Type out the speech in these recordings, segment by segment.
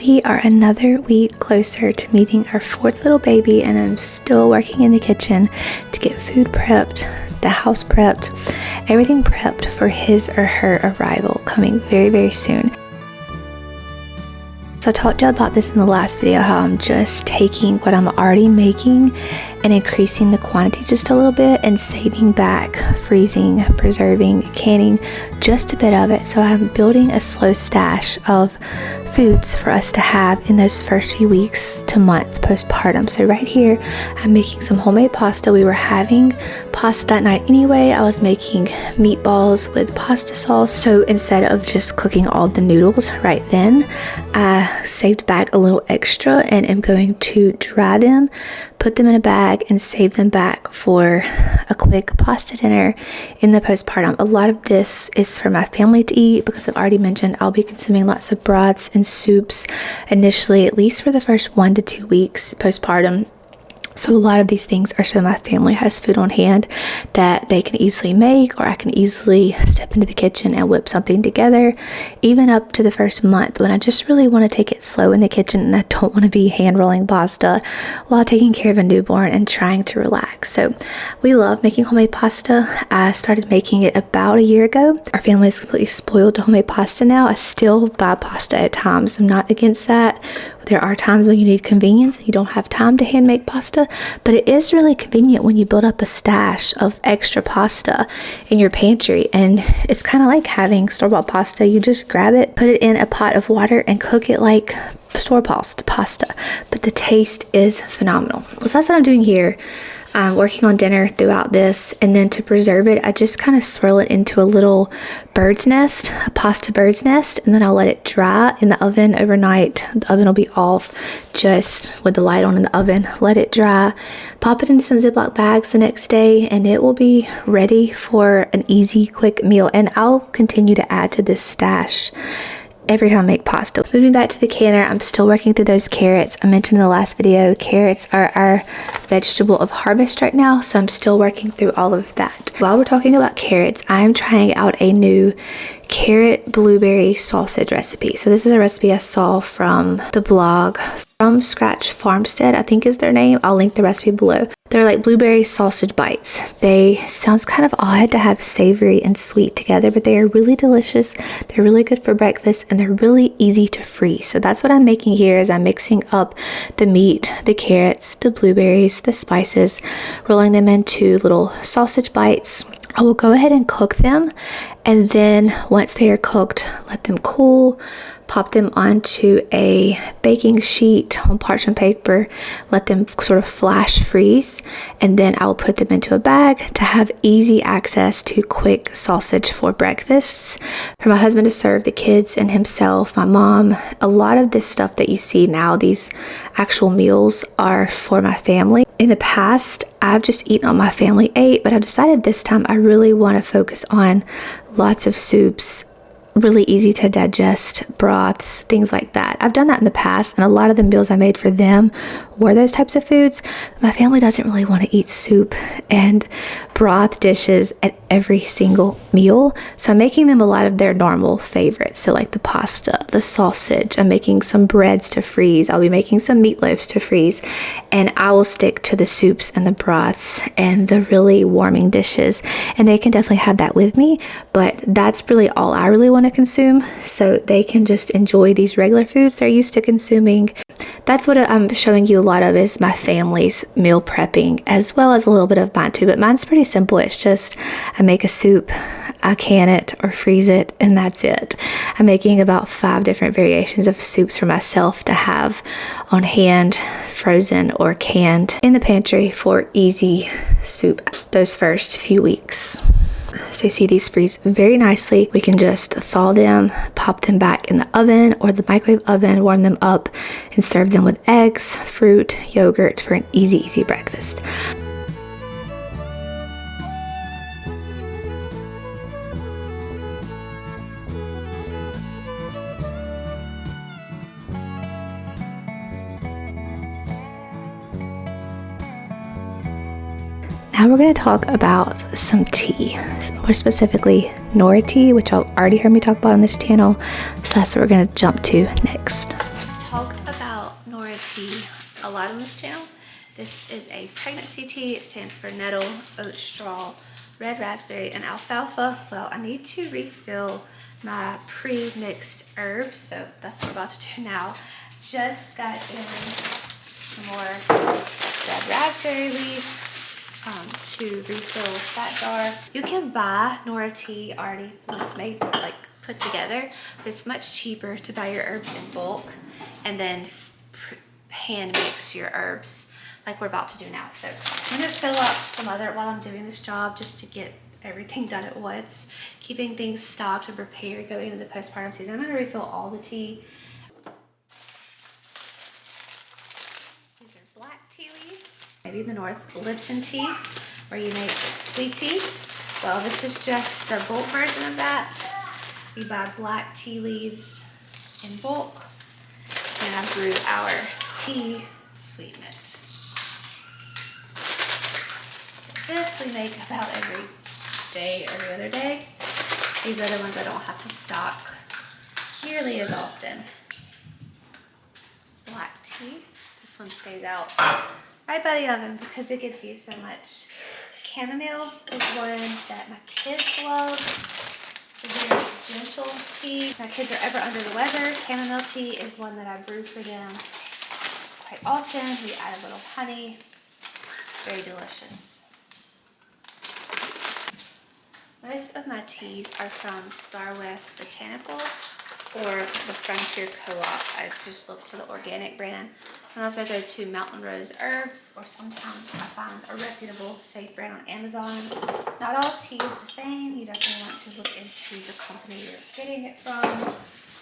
We are another week closer to meeting our fourth little baby, and I'm still working in the kitchen to get food prepped, the house prepped, everything prepped for his or her arrival coming very, very soon. So I talked to you about this in the last video, how I'm just taking what I'm already making and increasing the quantity just a little bit and saving back, freezing, preserving, canning just a bit of it. So I'm building a slow stash of foods for us to have in those first few weeks to month postpartum. So right here, I'm making some homemade pasta. We were having pasta that night anyway. I was making meatballs with pasta sauce. So instead of just cooking all the noodles right then, I saved back a little extra and am going to dry them, put them in a bag, and save them back for a quick pasta dinner in the postpartum. A lot of this is for my family to eat because I've already mentioned I'll be consuming lots of broths and soups initially, at least for the first 1 to 2 weeks postpartum. So a lot of these things are so my family has food on hand that they can easily make, or I can easily step into the kitchen and whip something together, even up to the first month when I just really want to take it slow in the kitchen and I don't want to be hand rolling pasta while taking care of a newborn and trying to relax. So we love making homemade pasta. I started making it about a year ago. Our family is completely spoiled to homemade pasta now. I still buy pasta at times. I'm not against that. There are times when you need convenience and you don't have time to hand make pasta, but it is really convenient when you build up a stash of extra pasta in your pantry, and it's kind of like having store-bought pasta. You just grab it, put it in a pot of water, and cook it like store-bought pasta, but the taste is phenomenal. So that's what I'm doing here. I'm working on dinner throughout this, and then to preserve it, I just kind of swirl it into a little bird's nest, a pasta bird's nest, and then I'll let it dry in the oven overnight. The oven will be off just with the light on in the oven. Let it dry, pop it into some Ziploc bags the next day, and it will be ready for an easy, quick meal. And I'll continue to add to this stash every time I make pasta. Moving back to the canner, I'm still working through those carrots. I mentioned in the last video, carrots are our vegetable of harvest right now, so I'm still working through all of that. While we're talking about carrots, I'm trying out a new carrot blueberry sausage recipe. So this is a recipe I saw from the blog From Scratch Farmstead, I think is their name. I'll link the recipe below. They're like blueberry sausage bites. They sounds kind of odd to have savory and sweet together, but they are really delicious. They're really good for breakfast, and they're really easy to freeze. So that's what I'm making here, is I'm mixing up the meat, the carrots, the blueberries, the spices, rolling them into little sausage bites. I will go ahead and cook them, and then once they are cooked, let them cool, pop them onto a baking sheet on parchment paper, let them sort of flash freeze, and then I will put them into a bag to have easy access to quick sausage for breakfasts, for my husband to serve the kids and himself, my mom. A lot of this stuff that you see now, these actual meals, are for my family. In the past, I've just eaten what my family ate, but I've decided this time I really want to focus on lots of soups, really easy to digest broths, things like that. I've done that in the past, and a lot of the meals I made for them were those types of foods. My family doesn't really want to eat soup and broth dishes at every single meal, so I'm making them a lot of their normal favorites. So like the pasta, the sausage, I'm making some breads to freeze, I'll be making some meatloaves to freeze, and I will stick to the soups and the broths and the really warming dishes, and they can definitely have that with me, but that's really all I really want to consume, so they can just enjoy these regular foods they're used to consuming. That's what I'm showing you a lot of, is my family's meal prepping, as well as a little bit of mine too, but mine's pretty simple. It's just I make a soup, I can it or freeze it, and that's it. I'm making about 5 different variations of soups for myself to have on hand, frozen or canned in the pantry for easy soup those first few weeks. So you see these freeze very nicely. We can just thaw them, pop them back in the oven or the microwave oven, warm them up, and serve them with eggs, fruit, yogurt for an easy breakfast. Now we're going to talk about some tea, more specifically NORA tea, which y'all already heard me talk about on this channel, so that's what we're going to jump to next. talked about NORA tea a lot on this channel. This is a pregnancy tea. It stands for Nettle, Oatstraw, red raspberry, and alfalfa. Well, I need to refill my pre-mixed herbs, so that's what I'm about to do now. Just got in some more red raspberry leaf to refill that jar. You can buy NORA tea already made, like put together, but it's much cheaper to buy your herbs in bulk and then hand mix your herbs like we're about to do now. So I'm gonna fill up some other while I'm doing this job, just to get everything done at once, keeping things stocked and prepared going into the postpartum season. I'm gonna refill all the tea. These are black tea leaves. Maybe the North Lipton tea, where you make sweet tea. Well, this is just the bulk version of that. We buy black tea leaves in bulk, and I brew our tea, sweeten it. So this we make about every day, every other day. These are the ones I don't have to stock nearly as often. Black tea. This one stays out right by the oven because it gets used so much. Chamomile is one that my kids love. It's a very gentle tea. My kids are ever under the weather. Chamomile tea is one that I brew for them quite often. We add a little honey. Very delicious. Most of my teas are from Star West Botanicals or the Frontier Co-op. I just look for the organic brand. Sometimes I go to Mountain Rose Herbs, or sometimes I find a reputable, safe brand on Amazon. Not all tea is the same. You definitely want to look into the company you're getting it from.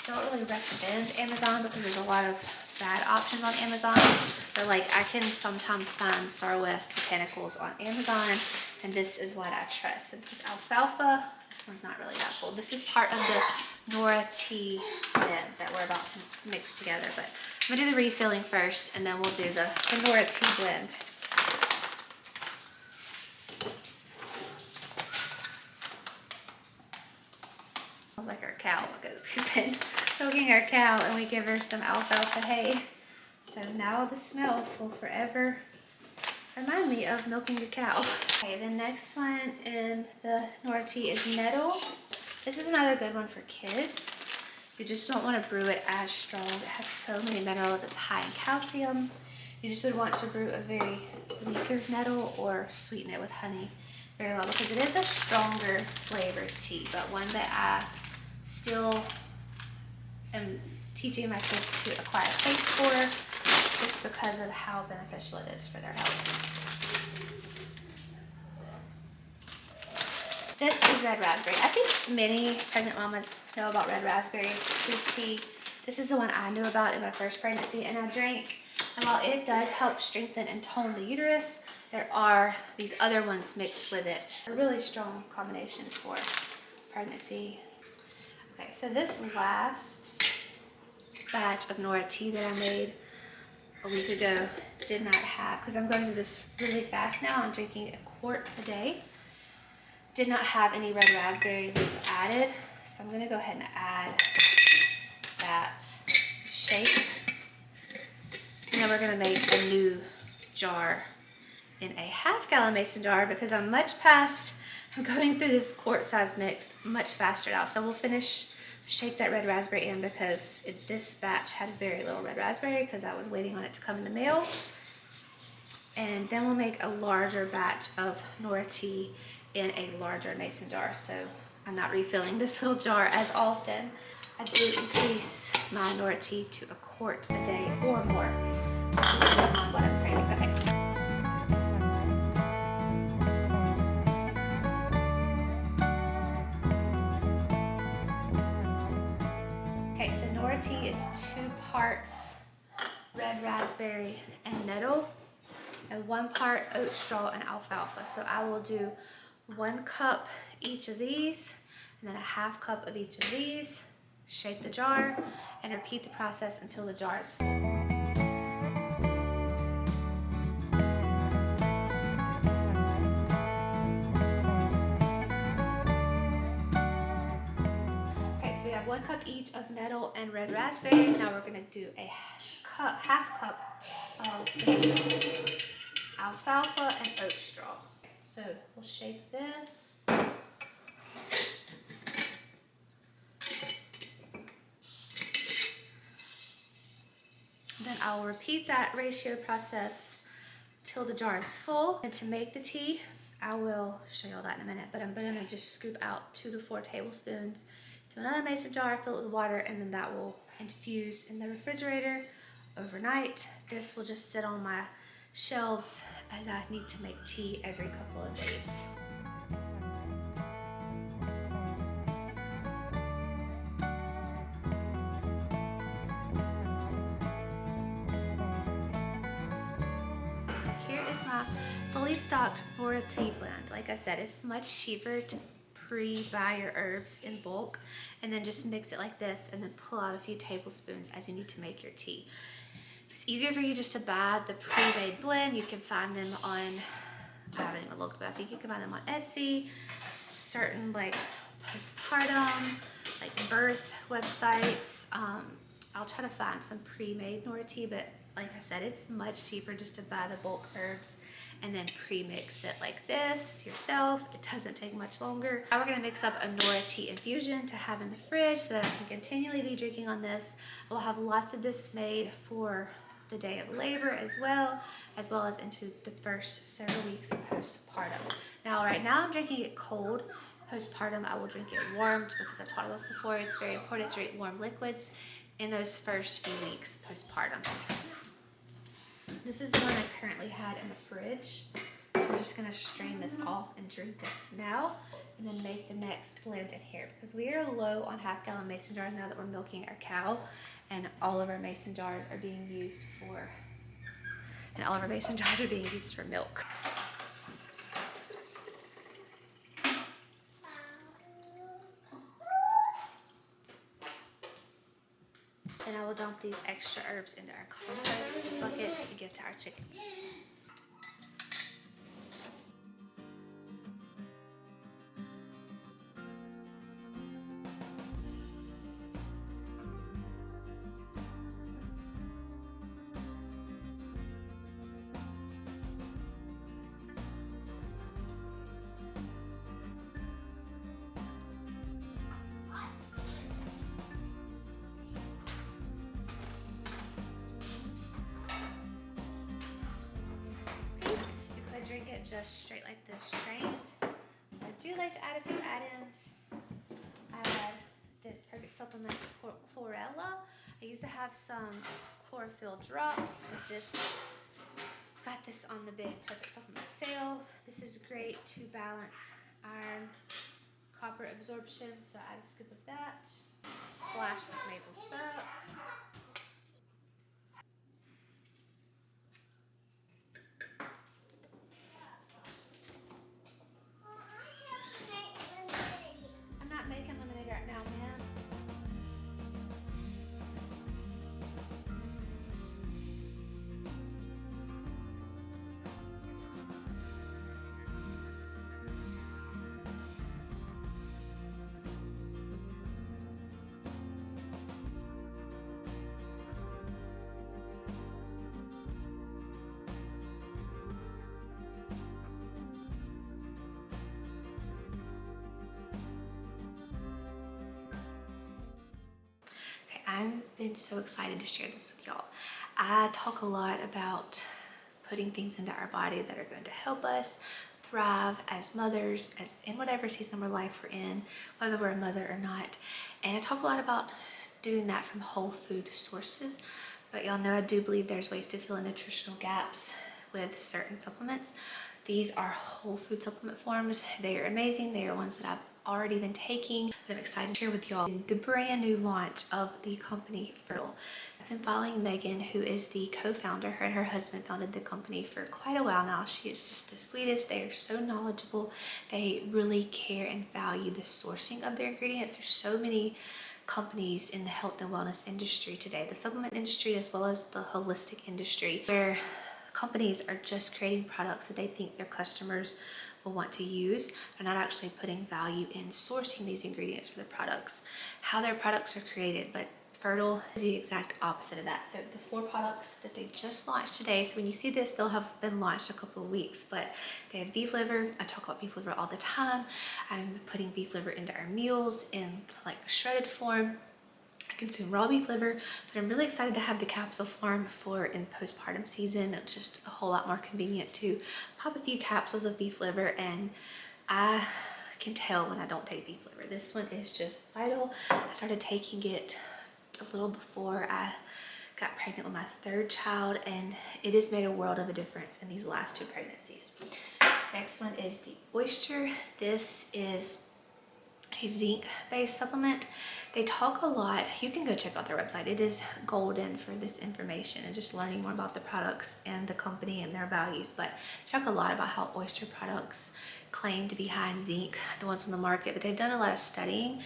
Don't really recommend Amazon because there's a lot of bad options on Amazon. But like, I can sometimes find Star West Botanicals on Amazon, and this is what I trust. So this is alfalfa. This one's not really that full. This is part of the NORA tea blend that we're about to mix together. But I'm gonna do the refilling first, and then we'll do the NORA tea blend. Smells like our cow because we've been milking our cow and we give her some alfalfa hay. So now the smell will forever remind me of milking a cow. Okay, the next one in the NORA tea is Nettle. This is another good one for kids. You just don't want to brew it as strong. It has so many minerals. It's high in calcium. You just would want to brew a very weaker nettle or sweeten it with honey very well, because it is a stronger flavored tea, but one that I still am teaching my kids to acquire a taste for, just because of how beneficial it is for their health. This is red raspberry. I think many pregnant mamas know about red raspberry sweet tea. This is the one I knew about in my first pregnancy and I drank. And while it does help strengthen and tone the uterus, there are these other ones mixed with it. A really strong combination for pregnancy. Okay, so this last batch of NORA tea that I made a week ago did not have, because I'm going through this really fast now. I'm drinking a quart a day. Did not have any red raspberry leaf added, so I'm going to go ahead and add that, shake, and then we're going to make a new jar in a half-gallon mason jar, because I'm going through this quart-size mix much faster now. So we'll shake that red raspberry in, because this batch had very little red raspberry because I was waiting on it to come in the mail. And then we'll make a larger batch of NORA tea in a larger mason jar, so I'm not refilling this little jar as often. I do increase my NORA tea to a quart a day or more, depending on what I'm craving. Okay, so NORA tea is 2 parts red raspberry and nettle, and 1 part oat straw and alfalfa. So I will do 1 cup each of these, and then a 1/2 cup of each of these. Shake the jar and repeat the process until the jar is full. Okay, so we have 1 cup each of nettle and red raspberry. Now we're gonna do a half cup of alfalfa and Oatstraw. So we'll shake this. Then I'll repeat that ratio process till the jar is full. And to make the tea, I will show you all that in a minute, but I'm gonna just scoop out 2 to 4 tablespoons to another mason jar, fill it with water, and then that will infuse in the refrigerator overnight. This will just sit on my shelves as I need to make tea every couple of days. Fully stocked NORA Tea Blend. Like I said, it's much cheaper to pre-buy your herbs in bulk and then just mix it like this and then pull out a few tablespoons as you need to make your tea. If it's easier for you just to buy the pre-made blend, you can find them on, I haven't even looked, but I think you can find them on Etsy, certain like postpartum, like birth websites. I'll try to find some pre-made NORA tea, but like I said, it's much cheaper just to buy the bulk herbs and then pre-mix it like this yourself. It doesn't take much longer. Now we're gonna mix up a NORA tea infusion to have in the fridge so that I can continually be drinking on this. I will have lots of this made for the day of labor as well as into the first several weeks of postpartum. Now, right now I'm drinking it cold. Postpartum, I will drink it warmed because I've talked about this before. It's very important to drink warm liquids in those first few weeks postpartum. This is the one I currently had in the fridge. So I'm just gonna strain this off and drink this now and then make the next blend in here because we are low on half-gallon mason jars now that we're milking our cow, and all of our mason jars are being used for milk. And I will dump these extra herbs into our compost bucket to give to our chickens. Drink it just straight like this, strained. I do like to add a few add-ins. I add this Perfect Supplements chlorella. I used to have some chlorophyll drops, but got this on the big Perfect Supplement sale. This is great to balance iron, copper absorption, so I add a scoop of that. Splash of maple syrup. Making lemonade right now, man. I've been so excited to share this with y'all. I talk a lot about putting things into our body that are going to help us thrive as mothers, as in whatever season of our life we're in, whether we're a mother or not. And I talk a lot about doing that from whole food sources. But y'all know I do believe there's ways to fill in nutritional gaps with certain supplements. These are whole food supplement forms. They are amazing. They are ones that I've already been taking, but I'm excited to share with y'all the brand new launch of the company frtil. I've been following Megan, who is the co-founder. Her and her husband founded the company for quite a while now. She is just the sweetest. They are so knowledgeable. They really care and value the sourcing of their ingredients. There's so many companies in the health and wellness industry today, the supplement industry as well as the holistic industry, where companies are just creating products that they think their customers will want to use. They're not actually putting value in sourcing these ingredients for the products, how their products are created, but frtil is the exact opposite of that. So the 4 products that they just launched today, so when you see this, they'll have been launched a couple of weeks, but they have beef liver. I talk about beef liver all the time. I'm putting beef liver into our meals in like shredded form. I consume raw beef liver, but I'm really excited to have the capsule form for in postpartum season. It's just a whole lot more convenient to pop a few capsules of beef liver, and I can tell when I don't take beef liver. This one is just vital. I started taking it a little before I got pregnant with my 3rd child, and it has made a world of a difference in these last 2 pregnancies. Next one is the Oyster. This is a zinc-based supplement. They talk a lot. You can go check out their website. It is golden for this information and just learning more about the products and the company and their values. But they talk a lot about how Oyster products claim to be high in zinc, the ones on the market, but they've done a lot of studying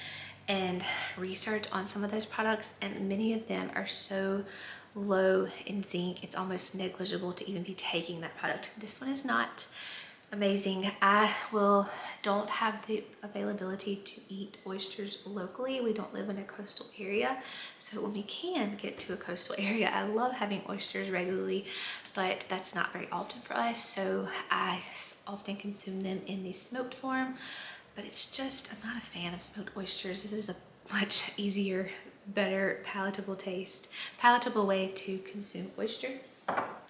and research on some of those products, and many of them are so low in zinc, it's almost negligible to even be taking that product. This one is not. Amazing. Don't have the availability to eat oysters locally. We don't live in a coastal area, so when we can get to a coastal area, I love having oysters regularly, but that's not very often for us, so I often consume them in the smoked form. But it's just, I'm not a fan of smoked oysters. This is a much easier, better, palatable way to consume oyster.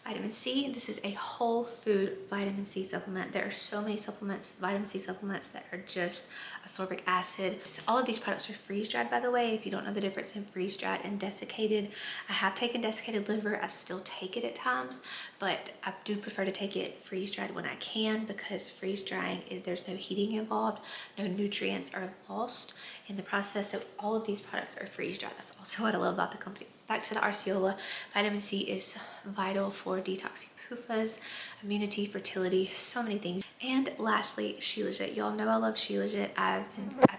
Vitamin C, this is a whole food vitamin C supplement. There are so many supplements, vitamin C supplements, that are just ascorbic acid. So all of these products are freeze-dried, by the way, if you don't know the difference in freeze-dried and desiccated. I have taken desiccated liver, I still take it at times, but I do prefer to take it freeze-dried when I can, because freeze-drying, there's no heating involved, no nutrients are lost in the process. So all of these products are freeze-dried. That's also what I love about the company. Back to the Arceola, vitamin C is vital for detoxing PUFAs, immunity, fertility, so many things. And lastly, Shilajit. Y'all know I love Shilajit. I've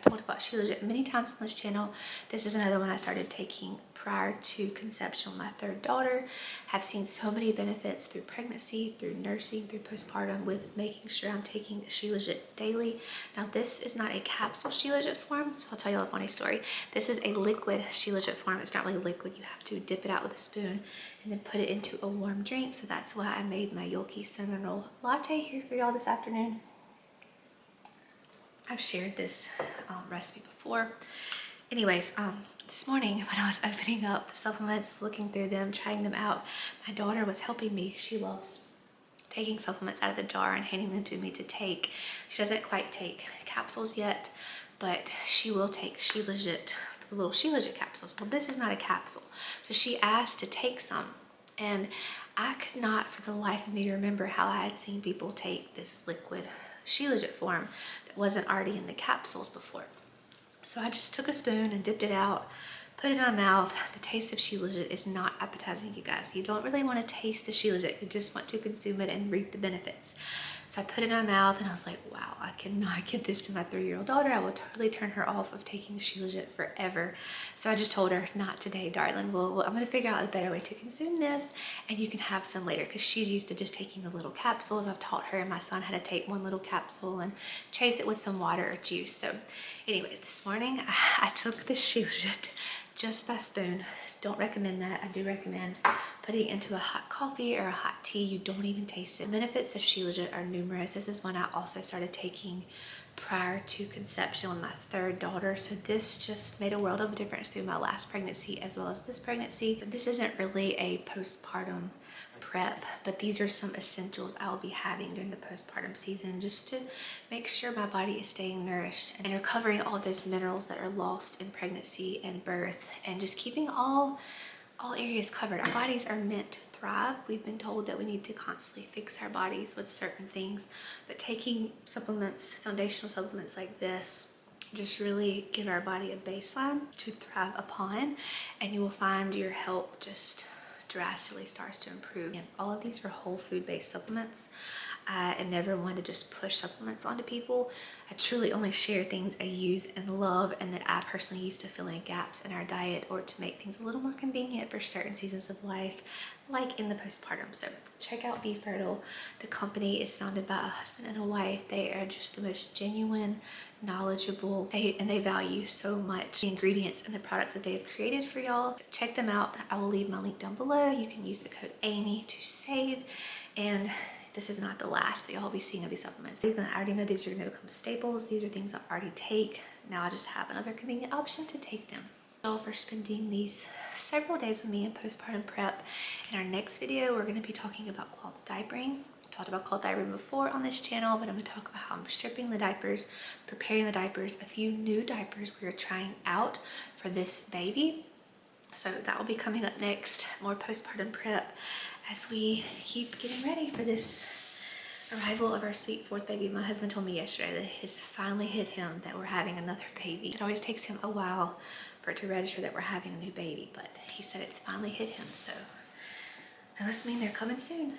talked about Shilajit many times on this channel. This is another one I started taking prior to conception with my 3rd daughter. Have seen so many benefits through pregnancy, through nursing, through postpartum, with making sure I'm taking Shilajit daily. Now this is not a capsule Shilajit form, so I'll tell you a funny story. This is a liquid Shilajit form. It's not really liquid. You have to dip it out with a spoon and then put it into a warm drink. So that's why I made my Yoki cinnamon roll latte here for y'all this afternoon. I've shared this recipe before. Anyways, this morning when I was opening up the supplements, looking through them, trying them out, my daughter was helping me. She loves taking supplements out of the jar and handing them to me to take. She doesn't quite take capsules yet, but she will take Shilajit, the little Shilajit capsules. Well, this is not a capsule. So she asked to take some, and I could not for the life of me remember how I had seen people take this liquid Shilajit form that wasn't already in the capsules before. So I just took a spoon and dipped it out, put it in my mouth. The taste of Shilajit is not appetizing, you guys. You don't really want to taste the Shilajit. You just want to consume it and reap the benefits. So I put it in my mouth and I was like, wow, I cannot give this to my 3-year-old daughter. I will totally turn her off of taking Shilajit forever. So I just told her, not today, darling. Well, I'm going to figure out a better way to consume this, and you can have some later, because she's used to just taking the little capsules. I've taught her and my son how to take one little capsule and chase it with some water or juice. So anyways, this morning I took the Shilajit just by spoon. Don't recommend that. I do recommend putting it into a hot coffee or a hot tea. You don't even taste it. The benefits of Shilajit are numerous. This is one I also started taking prior to conception with my 3rd daughter. So this just made a world of a difference through my last pregnancy as well as this pregnancy. This isn't really a postpartum prep, but these are some essentials I will be having during the postpartum season, just to make sure my body is staying nourished and recovering all those minerals that are lost in pregnancy and birth, and just keeping all areas covered. Our bodies are meant to thrive. We've been told that we need to constantly fix our bodies with certain things, but taking supplements, foundational supplements like this, just really give our body a baseline to thrive upon, and you will find your health just drastically starts to improve. And all of these are whole food based supplements. I am never one to just push supplements onto people. I truly only share things I use and love and that I personally use to fill in gaps in our diet or to make things a little more convenient for certain seasons of life, like in the postpartum. So check out Be Fertile. The company is founded by a husband and a wife. They are just the most genuine, knowledgeable, and they value so much the ingredients and the products that they have created for y'all. So check them out. I will leave my link down below. You can use the code Ammie to save. And this is not the last that y'all will be seeing of these supplements. I already know these are going to become staples. These are things I already take. Now I just have another convenient option to take them. All for spending these several days with me in postpartum prep. In our next video, we're going to be talking about cloth diapering. I've talked about cloth diapering before on this channel, but I'm going to talk about how I'm stripping the diapers, preparing the diapers, a few new diapers we are trying out for this baby. So that will be coming up next. More postpartum prep as we keep getting ready for this arrival of our sweet fourth baby. My husband told me yesterday that it has finally hit him that we're having another baby. It always takes him a while for it to register that we're having a new baby, but he said it's finally hit him, so that must mean they're coming soon.